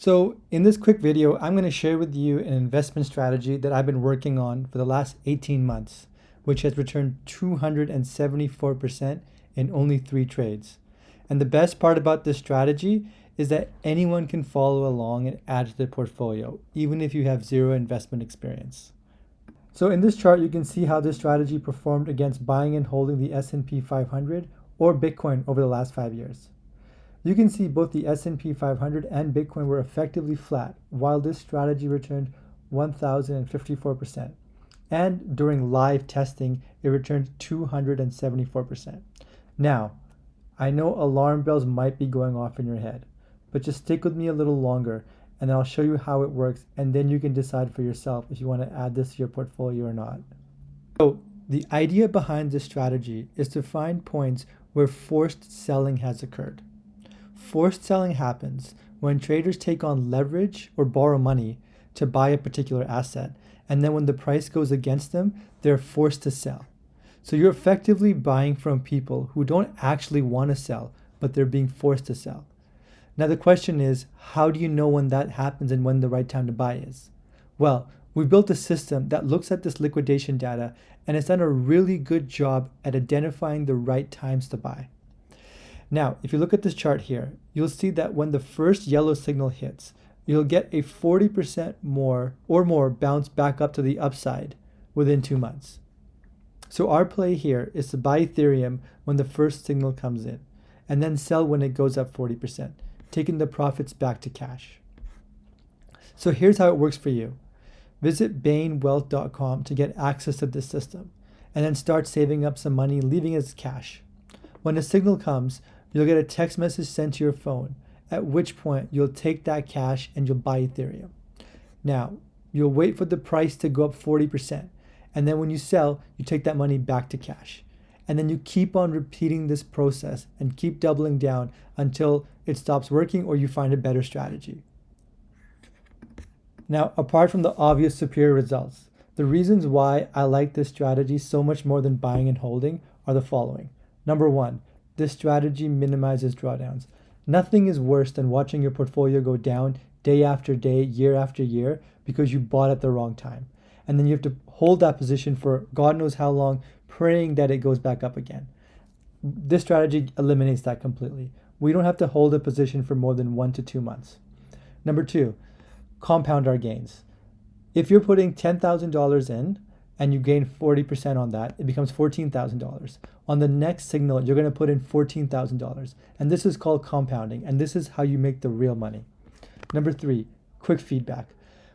So in this quick video, I'm going to share with you an investment strategy that I've been working on for the last 18 months, which has returned 274% in only 3 trades. And the best part about this strategy is that anyone can follow along and add to their portfolio, even if you have zero investment experience. So in this chart, you can see how this strategy performed against buying and holding the S&P 500 or Bitcoin over the last 5 years. You can see both the S&P 500 and Bitcoin were effectively flat, while this strategy returned 1,054%. And during live testing, it returned 274%. Now, I know alarm bells might be going off in your head, but just stick with me a little longer and I'll show you how it works, and then you can decide for yourself if you want to add this to your portfolio or not. So the idea behind this strategy is to find points where forced selling has occurred. Forced selling happens when traders take on leverage or borrow money to buy a particular asset, and then when the price goes against them, they're forced to sell. So you're effectively buying from people who don't actually want to sell, but they're being forced to sell. Now the question is, how do you know when that happens and when the right time to buy is? Well, we built a system that looks at this liquidation data and has done a really good job at identifying the right times to buy. Now, if you look at this chart here, you'll see that when the first yellow signal hits, you'll get a 40% more bounce back up to the upside within 2 months. So our play here is to buy Ethereum when the first signal comes in, and then sell when it goes up 40%, taking the profits back to cash. So here's how it works for you. Visit bainwealth.com to get access to this system, and then start saving up some money, leaving it as cash. When a signal comes, you'll get a text message sent to your phone, at which point you'll take that cash and you'll buy Ethereum. Now, you'll wait for the price to go up 40%, and then when you sell, you take that money back to cash. And then you keep on repeating this process and keep doubling down until it stops working or you find a better strategy. Now, apart from the obvious superior results, the reasons why I like this strategy so much more than buying and holding are the following. Number 1, this strategy minimizes drawdowns. Nothing is worse than watching your portfolio go down day after day, year after year, because you bought at the wrong time. And then you have to hold that position for God knows how long, praying that it goes back up again. This strategy eliminates that completely. We don't have to hold a position for more than 1 to 2 months. Number 2, compound our gains. If you're putting $10,000 in and you gain 40% on that, it becomes $14,000. On the next signal, you're going to put in $14,000. And this is called compounding. And this is how you make the real money. Number 3, quick feedback.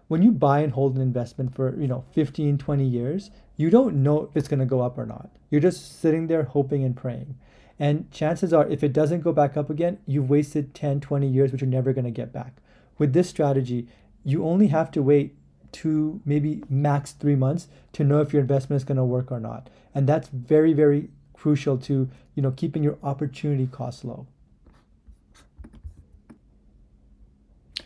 When you buy and hold an investment for 15, 20 years, you don't know if it's going to go up or not. You're just sitting there hoping and praying. And chances are, if it doesn't go back up again, you've wasted 10, 20 years, which you're never going to get back. With this strategy, you only have to wait 2, maybe max 3 months to know if your investment is going to work or not. And that's very, very crucial to keeping your opportunity costs low.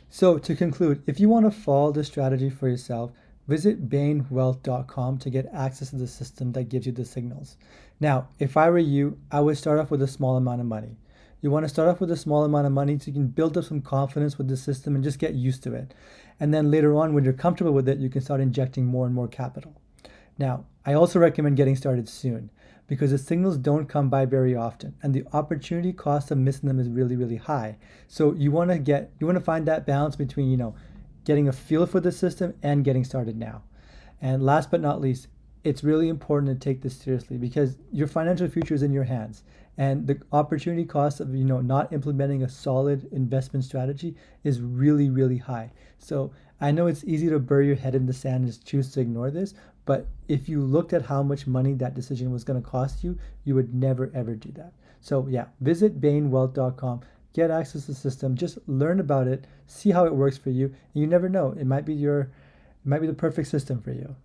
So to conclude, if you want to follow this strategy for yourself, visit bainwealth.com to get access to the system that gives you the signals. Now, if I were you, I would start off with a small amount of money. You want to start off with a small amount of money so you can build up some confidence with the system and just get used to it. And then later on, when you're comfortable with it, you can start injecting more and more capital. Now, I also recommend getting started soon because the signals don't come by very often and the opportunity cost of missing them is really, really high. So you want to find that balance between, getting a feel for the system and getting started now. And last but not least, it's really important to take this seriously because your financial future is in your hands. And the opportunity cost of not implementing a solid investment strategy is really, really high. So I know it's easy to bury your head in the sand and just choose to ignore this, but if you looked at how much money that decision was going to cost you, you would never ever do that. So yeah, visit bainwealth.com, get access to the system, just learn about it, see how it works for you, and you never know, it might be the perfect system for you.